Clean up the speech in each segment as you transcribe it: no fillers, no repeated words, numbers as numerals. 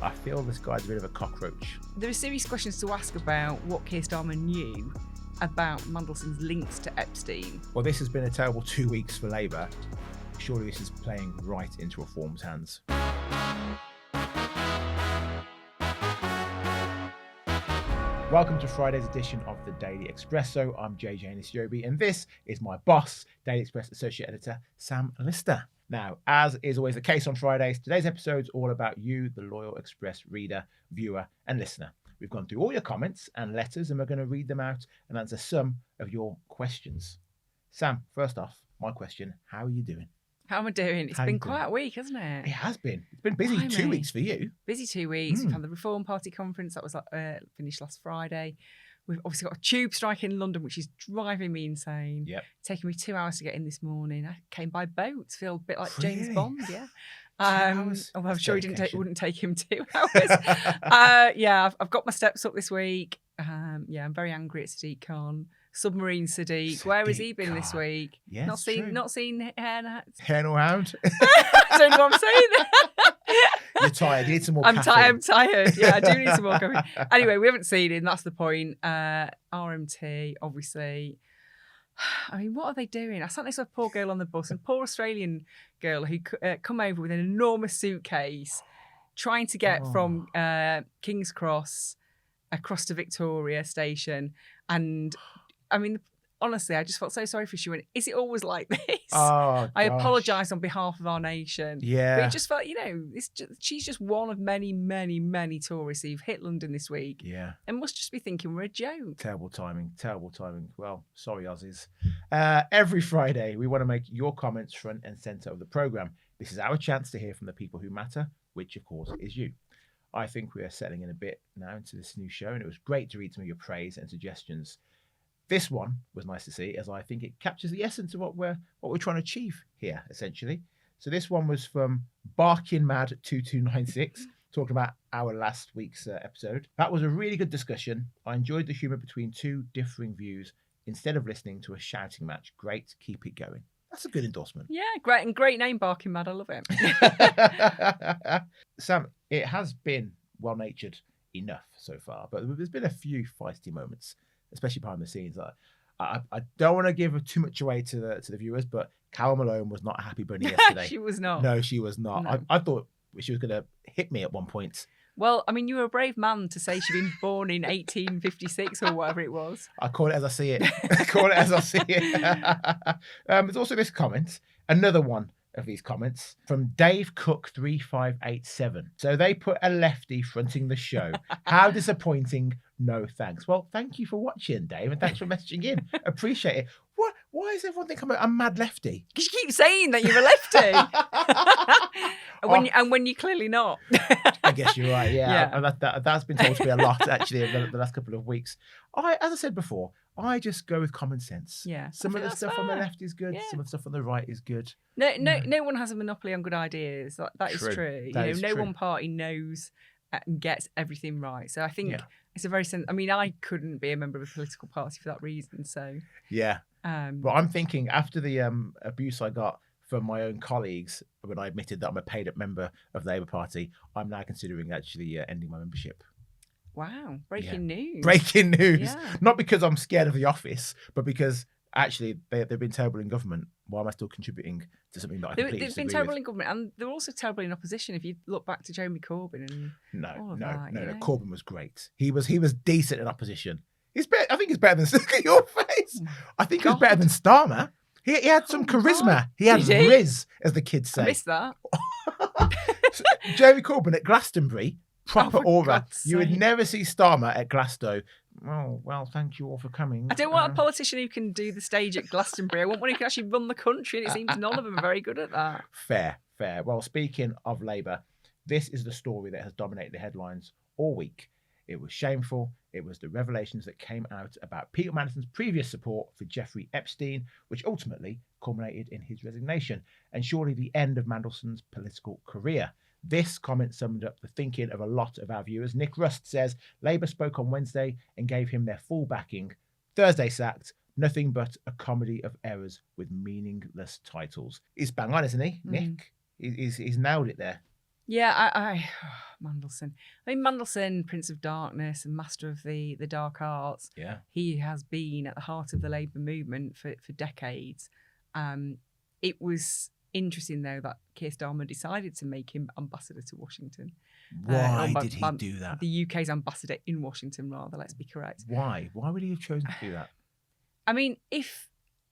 I feel this guy's a bit of a cockroach. There are serious questions to ask about what Keir Starmer knew about Mandelson's links to Epstein. Well, this has been a terrible 2 weeks for Labour. Surely this is playing right into Reform's hands. Welcome to Friday's edition of the Daily Expresso. I'm JJ Anisiobi, and this is my boss, Daily Express Associate Editor, Sam Lister. Now, as is always the case on Fridays, today's episode's all about you, the loyal Express reader, viewer, and listener. We've gone through all your comments and letters, and we're going to read them out and answer some of your questions. Sam, first off, my question, how are you doing? How am I doing? It's been quite a week, hasn't it? It has been. It's been busy 2 weeks for you. Busy 2 weeks. We've had the Reform Party conference that was finished last Friday. We've obviously got a tube strike in London, which is driving me insane. Yep. Taking me 2 hours to get in this morning. I came by boat. Feel a bit like James Really? Bond, yeah. 2 hours? Although I'm sure it wouldn't take him 2 hours. I've got my steps up this week. I'm very angry at Sadiq Khan. Submarine Sadiq. Where has he been this week? Yeah, not seen Hare nor hound. I don't know what I'm saying. You're tired. You need some more I'm caffeine. tired. Yeah, I do need some more coffee. Anyway, we haven't seen him. That's the point. RMT, obviously. I mean, what are they doing? I sat next to a poor girl on the bus, and poor Australian girl who come over with an enormous suitcase, trying to get from King's Cross across to Victoria Station. And I mean, honestly, I just felt so sorry for her. She went, is it always like this? Oh, I apologise on behalf of our nation. Yeah. But it just felt, she's just one of many, many, many tourists who've hit London this week. Yeah. And must just be thinking we're a joke. Terrible timing. Well, sorry, Aussies. Every Friday, we want to make your comments front and centre of the programme. This is our chance to hear from the people who matter, which, of course, is you. I think we are settling in a bit now into this new show, and it was great to read some of your praise and suggestions. This one was nice to see, as I think it captures the essence of what we're trying to achieve here, essentially. So this one was from Barking Mad 2296, talking about our last week's episode. That was a really good discussion. I enjoyed the humour between two differing views instead of listening to a shouting match. Great, keep it going. That's a good endorsement. Yeah, great, and great name, Barking Mad. I love it. Sam, it has been well-natured enough so far, but there's been a few feisty moments, especially behind the scenes. I don't want to give too much away to the viewers, but Carol Malone was not a happy bunny yesterday. She was not. No, she was not. No. I thought she was going to hit me at one point. Well, I mean, you were a brave man to say she'd been born in 1856 or whatever it was. I call it as I see it. There's also this comment, another one of these comments from Dave Cook 3587. So they put a lefty fronting the show. How disappointing. No thanks. Well, thank you for watching, Dave, and thanks for messaging in. Appreciate it. What? Why is everyone think I'm a mad lefty? Because you keep saying that you're a lefty. and when you're clearly not. I guess you're right, yeah. Yeah. That's been told to me a lot, actually, over the last couple of weeks. As I said before, I just go with common sense. Yeah. Some of the stuff on the left is good. Yeah. Some of the stuff on the right is good. No one has a monopoly on good ideas. That is true. No true. one party knows and gets everything right. So I think it's a very I mean, I couldn't be a member of a political party for that reason. So yeah. But I'm thinking after the abuse I got from my own colleagues when I admitted that I'm a paid-up member of the Labour Party, I'm now considering actually ending my membership. Wow. Breaking news. Breaking news. Yeah. Not because I'm scared of the office, but because actually they've been terrible in government. Why am I still contributing to something that I completely They've been disagree terrible with? in government, and they're also terrible in opposition. If you look back to Jeremy Corbyn and No. that, Corbyn was great. He was decent in opposition. He's better. I think he's better than look at your face. I think he was better than Starmer. He had some charisma. God. He had Did he? Riz, as the kids say. I missed that. Jeremy Corbyn at Glastonbury, proper for aura. God's You would sake. never see Starmer at Glasgow. Oh, well, thank you all for coming. I don't want a politician who can do the stage at Glastonbury. I want one who can actually run the country, and it seems none of them are very good at that. Fair. Well, speaking of Labour, this is the story that has dominated the headlines all week. It was shameful. It was the revelations that came out about Peter Mandelson's previous support for Jeffrey Epstein, which ultimately culminated in his resignation, and surely the end of Mandelson's political career. This comment summed up the thinking of a lot of our viewers. Nick Rust says, Labour spoke on Wednesday and gave him their full backing. Thursday sacked. Nothing but a comedy of errors with meaningless titles. He's bang on, isn't he, Nick? He's nailed it there. Yeah, Mandelson. I mean, Mandelson, Prince of Darkness and Master of the Dark Arts. Yeah. He has been at the heart of the Labour movement for decades. It was interesting, though, that Keir Starmer decided to make him ambassador to Washington. Why did he do that? The UK's ambassador in Washington, rather, let's be correct. Why? Why would he have chosen to do that? I mean, I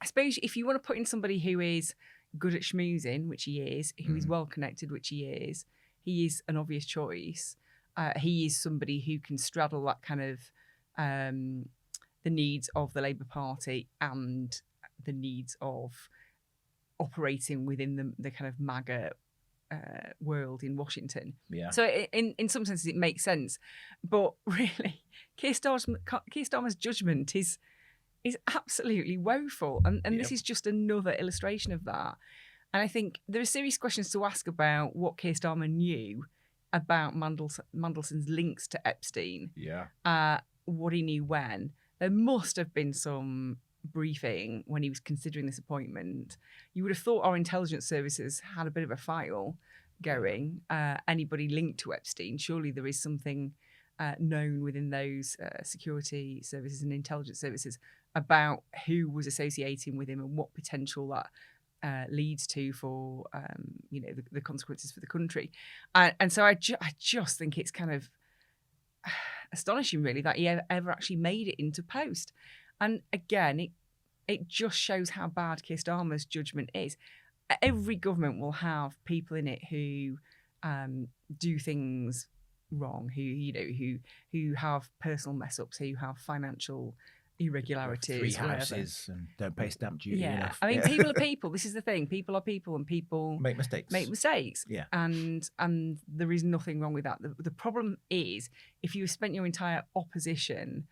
suppose if you want to put in somebody who is good at schmoozing, which he is, who is well connected, which he is an obvious choice. He is somebody who can straddle that kind of the needs of the Labour Party and the needs of operating within the kind of MAGA world in Washington. Yeah. So in some senses it makes sense, but really Keir Starmer's judgment is absolutely woeful, and this is just another illustration of that. And I think there are serious questions to ask about what Keir Starmer knew about Mandelson's links to Epstein. Yeah. What he knew when. There must have been some briefing when he was considering this appointment. You would have thought our intelligence services had a bit of a file going. Anybody linked to Epstein, surely there is something known within those security services and intelligence services about who was associating with him and what potential that leads to for the consequences for the country. And so I just think it's kind of astonishing, really, that he ever actually made it into post. And again, it just shows how bad Keir Starmer's judgment is. Every government will have people in it who do things wrong, who have personal mess ups, who have financial irregularities, 3 houses and don't pay stamp duty enough. I mean, people are people. This is the thing. People are people, and people make mistakes. Yeah, and there is nothing wrong with that. The problem is if you spent your entire opposition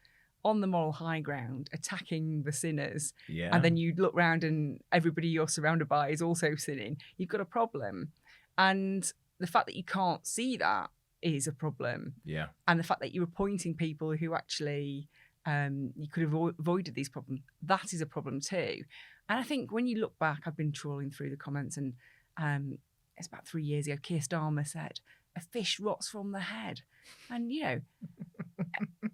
on the moral high ground attacking the sinners, and then you look round and everybody you're surrounded by is also sinning, you've got a problem. And the fact that you can't see that is a problem. Yeah. And the fact that you're appointing people who actually you could have avoided these problems, that is a problem too. And I think when you look back, I've been trawling through the comments, and it's about 3 years ago, Keir Starmer said, "A fish rots from the head." And,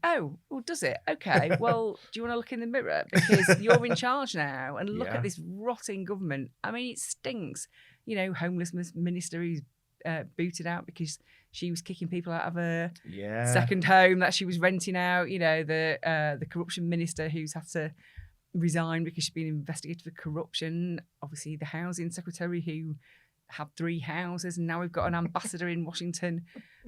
oh, well, does it? Okay, well, do you want to look in the mirror? Because you're in charge now, and look at this rotting government. I mean, it stinks. Homelessness minister who's booted out because she was kicking people out of a second home that she was renting out. The corruption minister who's had to resign because she's been investigated for corruption. Obviously, the housing secretary who had 3 houses, and now we've got an ambassador in Washington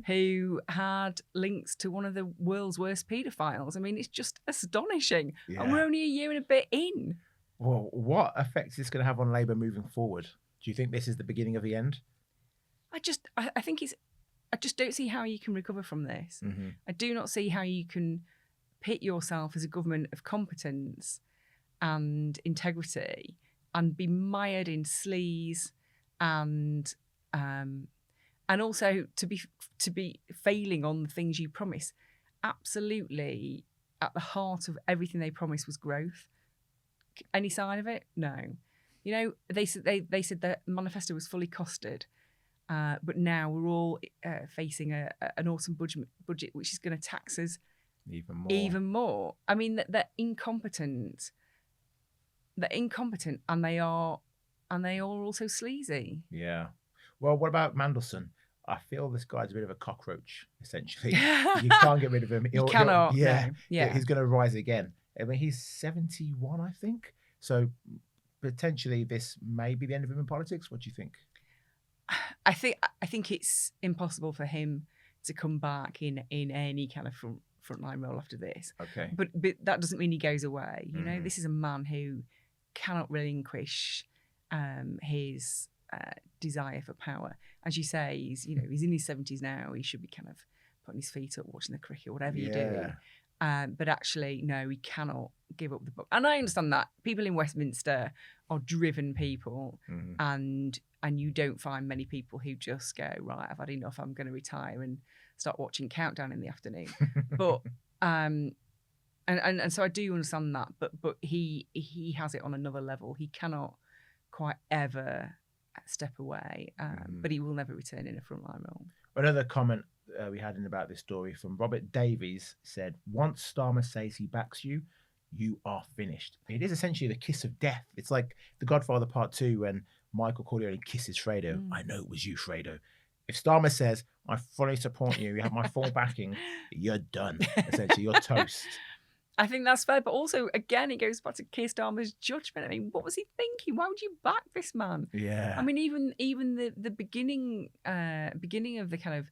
who had links to one of the world's worst paedophiles. I mean, it's just astonishing. Yeah. And we're only a year and a bit in. Well, what effect is this going to have on Labour moving forward? Do you think this is the beginning of the end? I just don't see how you can recover from this. Mm-hmm. I do not see how you can pit yourself as a government of competence and integrity and be mired in sleaze and also to be failing on the things you promise. Absolutely, at the heart of everything they promised was growth. Any sign of it? No. They said the manifesto was fully costed. But now we're all facing an autumn budget which is going to tax us even more. I mean, they're incompetent. They're incompetent, and they are also sleazy. Yeah. Well, what about Mandelson? I feel this guy's a bit of a cockroach, essentially. You can't get rid of him. You cannot. Yeah. No. Yeah. He's going to rise again. I mean, he's 71, I think. So potentially this may be the end of him in politics. What do you think? I think it's impossible for him to come back in any kind of frontline role after this. Okay. But that doesn't mean he goes away. This is a man who cannot relinquish his desire for power. As you say, he's in his 70s now. He should be kind of putting his feet up, watching the cricket, whatever you're doing. But actually, no, he cannot give up the book. And I understand that people in Westminster are driven people, and you don't find many people who just go, right, I've had enough, I'm going to retire and start watching Countdown in the afternoon. But and so I do understand that, but he has it on another level. He cannot quite ever step away, but he will never return in a frontline role. Another comment we had in about this story from Robert Davies said, once Starmer says he backs you, you are finished. It is essentially the kiss of death. It's like The Godfather Part 2 when Michael Corleone kisses Fredo. I know it was you, Fredo. If Starmer says, I fully support you, you have my full backing, you're done. Essentially, you're toast. I think that's fair, but also, again, it goes back to Keir Starmer's judgment. I mean, what was he thinking? Why would you back this man? Yeah. I mean, even the beginning of the kind of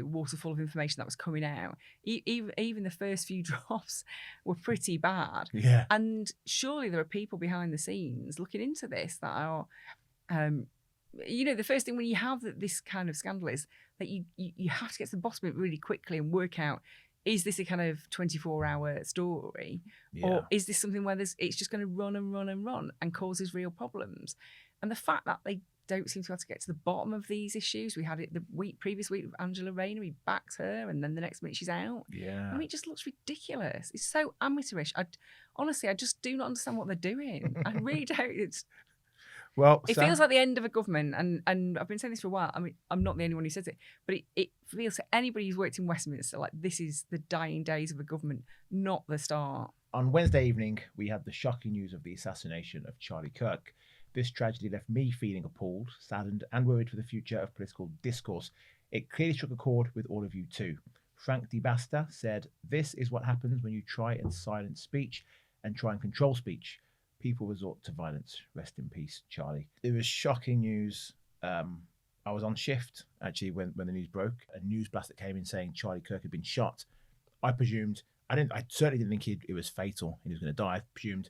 waterfall of information that was coming out, even the first few drops were pretty bad. Yeah. And surely there are people behind the scenes looking into this that are, the first thing when you have this kind of scandal is that you have to get to the bottom of it really quickly and work out, is this a kind of 24-hour story? Yeah. Or is this something where it's just going to run and run and run and causes real problems? And the fact that they don't seem to be able to get to the bottom of these issues. We had it the previous week with Angela Rayner. We backed her, and then the next minute she's out. Yeah. I mean, it just looks ridiculous. It's so amateurish. Honestly, I just do not understand what they're doing. I really don't. It feels like the end of a government, and I've been saying this for a while. I mean, I'm not the only one who says it, but it feels to anybody who's worked in Westminster like this is the dying days of a government, not the start. On Wednesday evening, we had the shocking news of the assassination of Charlie Kirk. This tragedy left me feeling appalled, saddened, and worried for the future of political discourse. It clearly struck a chord with all of you too. Frank Di Basta said, "This is what happens when you try and silence speech and try and control speech. People resort to violence. Rest in peace, Charlie." It was shocking news. I was on shift, actually, when the news broke. A news blast that came in saying Charlie Kirk had been shot. I certainly didn't think it was fatal and he was going to die. I presumed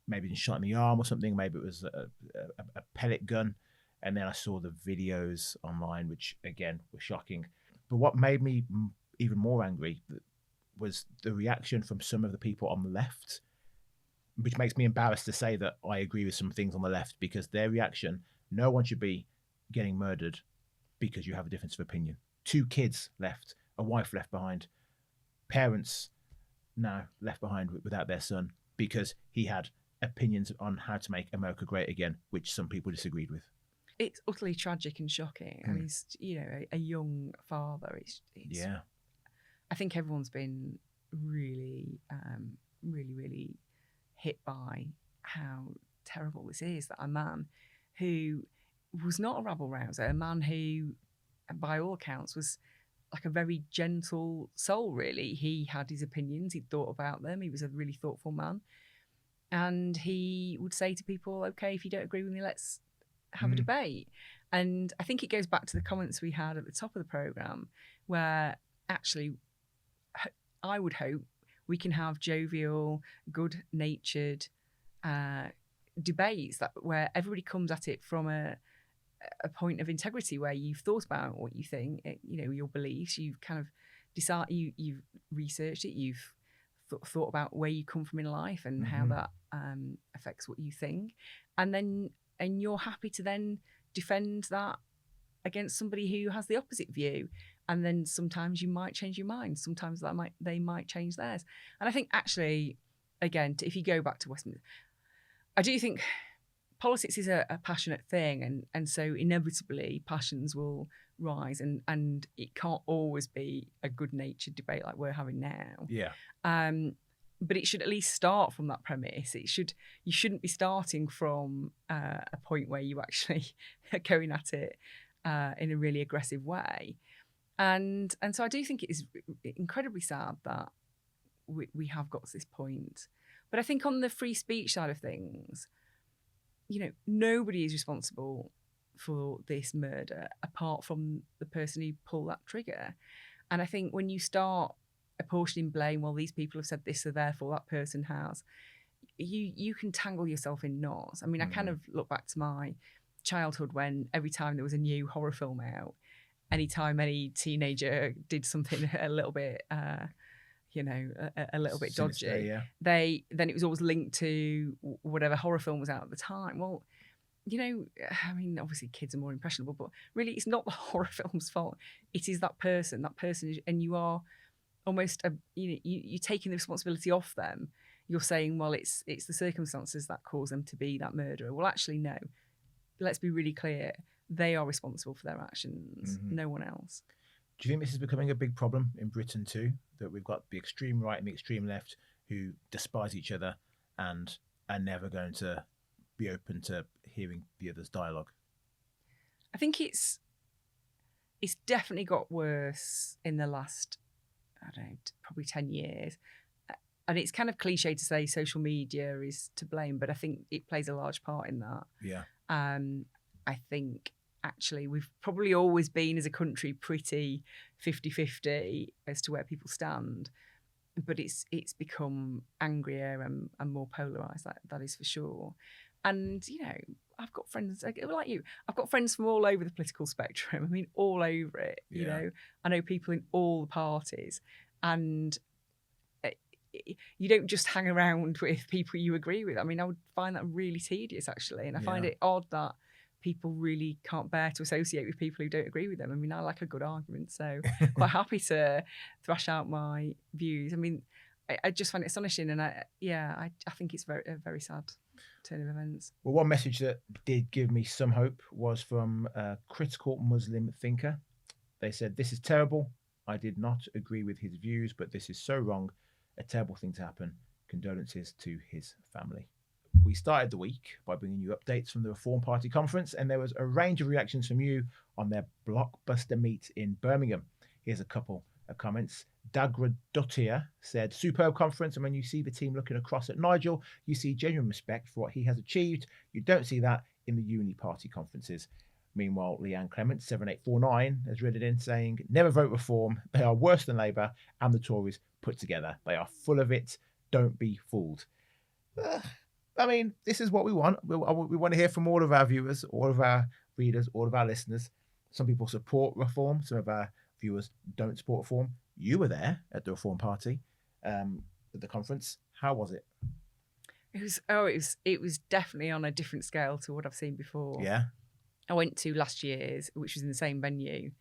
maybe he'd been shot in the arm or something. Maybe it was a pellet gun. And then I saw the videos online, which, again, were shocking. But what made me even more angry was the reaction from some of the people on the left, which makes me embarrassed to say that I agree with some things on the left, because their reaction, no one should be getting murdered because you have a difference of opinion. 2 kids left, a wife left behind, parents now left behind without their son because he had opinions on how to make America great again, which some people disagreed with. It's utterly tragic and shocking. I mean, he's, a young father. It's yeah. I think everyone's been really, really, really hit by how terrible this is, that a man who was not a rabble-rouser, a man who, by all accounts, was like a very gentle soul, really. He had his opinions, he'd thought about them, he was a really thoughtful man. And he would say to people, okay, if you don't agree with me, let's have a debate. And I think it goes back to the comments we had at the top of the programme, where actually I would hope we can have jovial, good-natured debates where everybody comes at it from a point of integrity, where you've thought about what you think, your beliefs, you've kind of decided, you've researched it, you've thought about where you come from in life and how that affects what you think, and you're happy to then defend that against somebody who has the opposite view. And then sometimes you might change your mind. Sometimes they might change theirs. And I think actually, again, if you go back to Westminster, I do think politics is a passionate thing, and so inevitably passions will rise, and it can't always be a good-natured debate like we're having now. Yeah. But it should at least start from that premise. You shouldn't be starting from a point where you actually are going at it in a really aggressive way. And so I do think it is incredibly sad that we have got to this point. But I think on the free speech side of things, nobody is responsible for this murder apart from the person who pulled that trigger. And I think when you start apportioning blame, well, these people have said this, so therefore that person has, you can tangle yourself in knots. I mean, I kind of look back to my childhood when every time there was a new horror film out, anytime any teenager did something a little bit, a little bit Sinister, dodgy, yeah. then it was always linked to whatever horror film was out at the time. Well, I mean, obviously kids are more impressionable, but really it's not the horror film's fault. It is that person, and you are almost, you're taking the responsibility off them. You're saying, well, it's the circumstances that cause them to be that murderer. Well, actually, no. let's be really clear, they are responsible for their actions, no one else. Do you think this is becoming a big problem in Britain too? That we've got the extreme right and the extreme left who despise each other and are never going to be open to hearing the other's dialogue? I think it's definitely got worse in the last, I don't know, probably 10 years. And it's kind of cliche to say social media is to blame, but I think it plays a large part in that. Yeah. I think actually we've probably always been as a country pretty 50-50 as to where people stand. But it's become angrier and more polarised, that is for sure. And, you know, I've got friends like you. I've got friends from all over the political spectrum. I mean, all over it, you know. I know people in all the parties. And you don't just hang around with people you agree with. I mean, I would find that really tedious, actually. And I find it odd that people really can't bear to associate with people who don't agree with them. I mean, I like a good argument, so quite happy to thrash out my views. I mean, I just find it astonishing, and I think it's a very sad turn of events. Well, one message that did give me some hope was from a critical Muslim thinker. They said, "This is terrible. I did not agree with his views, but this is so wrong. A terrible thing to happen. Condolences to his family." We started the week by bringing you updates from the Reform Party conference, and there was a range of reactions from you on their blockbuster meet in Birmingham. Here's a couple of comments. Dagra Dottir said, "Superb conference, and when you see the team looking across at Nigel, you see genuine respect for what he has achieved. You don't see that in the uni party conferences." Meanwhile, Leanne Clement, 7849, has read it in saying, "Never vote Reform. They are worse than Labour and the Tories put together. They are full of it. Don't be fooled." I mean, this is what we want. We want to hear from all of our viewers, all of our readers, all of our listeners. Some people support Reform. Some of our viewers don't support Reform. You were there at the Reform Party at the conference. How was it? It was definitely on a different scale to what I've seen before. Yeah. I went to last year's, which was in the same venue.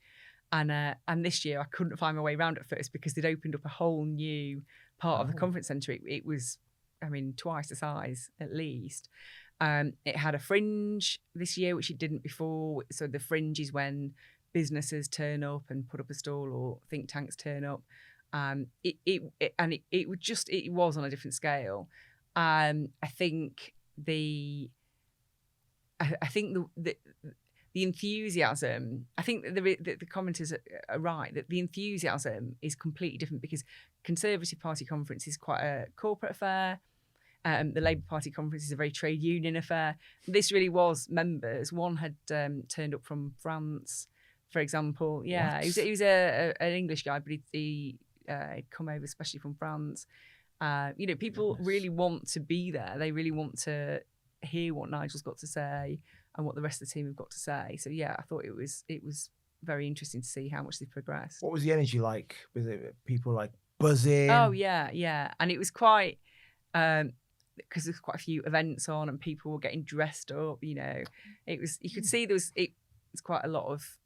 And this year I couldn't find my way around at first because they'd opened up a whole new part of the conference centre. It was, I mean, twice the size at least. It had a fringe this year, which it didn't before. So the fringe is when businesses turn up and put up a stall, or think tanks turn up. It was on a different scale. I think the enthusiasm, I think that the commenters are right, that the enthusiasm is completely different because Conservative Party conference is quite a corporate affair. The Labour Party conference is a very trade union affair. This really was members. One had turned up from France, for example. Yeah, he was an English guy, but he'd come over especially from France. People really want to be there. They really want to hear what Nigel's got to say and what the rest of the team have got to say. So yeah, I thought it was very interesting to see how much they progressed. What was the energy like? Was it people like buzzing? Oh yeah, and it was quite because there's quite a few events on and people were getting dressed up. You know, you could see it's quite a lot of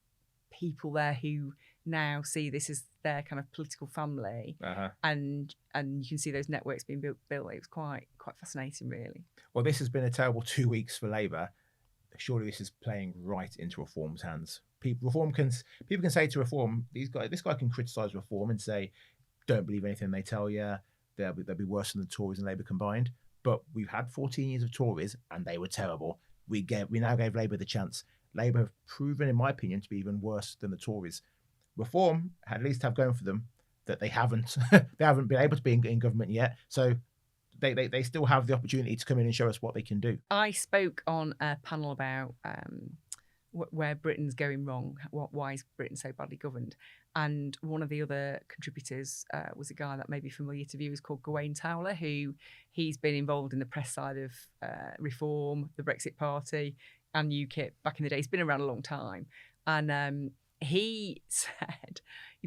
people there who now see this as their kind of political family, and you can see those networks being built. It was quite fascinating, really. Well, this has been a terrible 2 weeks for Labour. Surely this is playing right into Reform's hands. People can say to Reform, this guy can criticise Reform and say, don't believe anything they tell you. They'll be worse than the Tories and Labour combined. But we've had 14 years of Tories and they were terrible. We now gave Labour the chance. Labour have proven, in my opinion, to be even worse than the Tories. Reform at least have going for them that they haven't been able to be in government yet. So they still have the opportunity to come in and show us what they can do. I spoke on a panel about where Britain's going wrong, why is Britain so badly governed, and one of the other contributors was a guy that may be familiar to viewers called Gawain Towler, who he's been involved in the press side of Reform, the Brexit Party, and UKIP back in the day. He's been around a long time, and he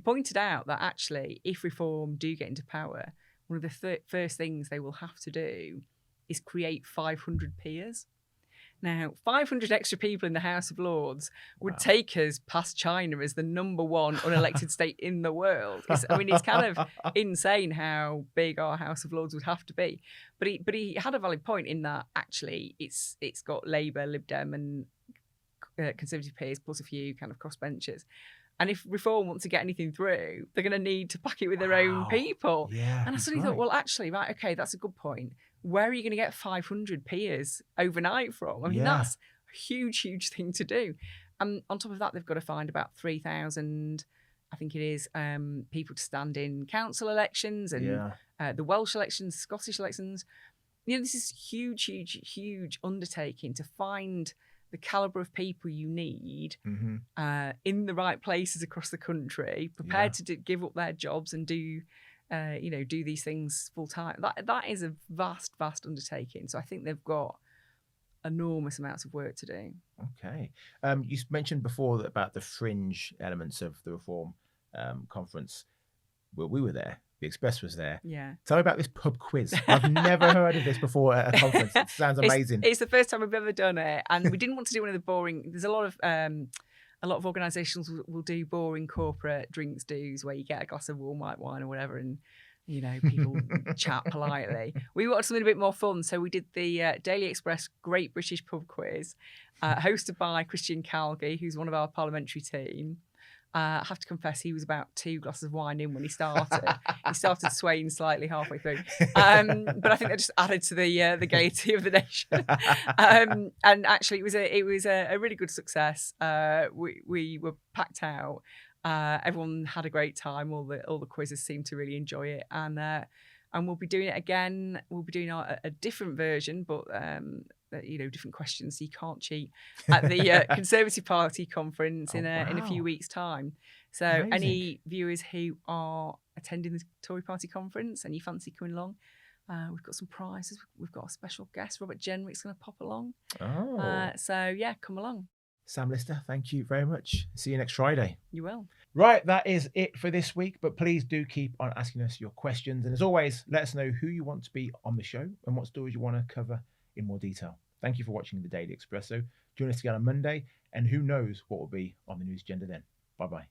pointed out that actually, if Reform do get into power, one of the first things they will have to do is create 500 peers. Now, 500 extra people in the House of Lords would take us past China as the number one unelected state in the world. It's kind of insane how big our House of Lords would have to be. But he had a valid point in that actually it's got Labour, Lib Dem and Conservative peers plus a few kind of crossbenchers. And if Reform wants to get anything through, they're going to need to back it with their own people. Yeah, and I suddenly thought, well, actually, right, okay, that's a good point. Where are you going to get 500 peers overnight from? I mean, that's a huge, huge thing to do. And on top of that, they've got to find about 3,000, I think it is, people to stand in council elections and the Welsh elections, Scottish elections. This is huge, huge, huge undertaking to find the calibre of people you need in the right places across the country, prepared to give up their jobs and do these things full time. That is a vast, vast undertaking. So I think they've got enormous amounts of work to do. Okay. You mentioned before about the fringe elements of the Reform conference. Well, we were there. The Express was there. Yeah. Tell me about this pub quiz. I've never heard of this before at a conference. It sounds amazing. It's the first time we've ever done it, and we didn't want to do one of the boring. There's a lot of organisations will do boring corporate drinks do's where you get a glass of warm white wine or whatever, and people chat politely. We wanted something a bit more fun, so we did the Daily Express Great British Pub Quiz, hosted by Christian Calgie, who's one of our parliamentary team. I have to confess, he was about 2 glasses of wine in when he started. He started swaying slightly halfway through, but I think that just added to the gaiety of the nation. And actually, it was a really good success. We were packed out. Everyone had a great time. All the quizzes seemed to really enjoy it, and we'll be doing it again. We'll be doing a different version, but different questions, so you can't cheat, at the Conservative Party conference in a few weeks' time. So amazing. Any viewers who are attending the Tory Party conference and you fancy coming along, we've got some prizes. We've got a special guest, Robert Jenrick's going to pop along. So yeah, come along. Sam Lister, thank you very much. See you next Friday. You will. Right, that is it for this week, but please do keep on asking us your questions. And as always, let us know who you want to be on the show and what stories you want to cover in more detail. Thank you for watching the Daily Expresso. Join us again on Monday, and who knows what will be on the news agenda then. Bye-bye.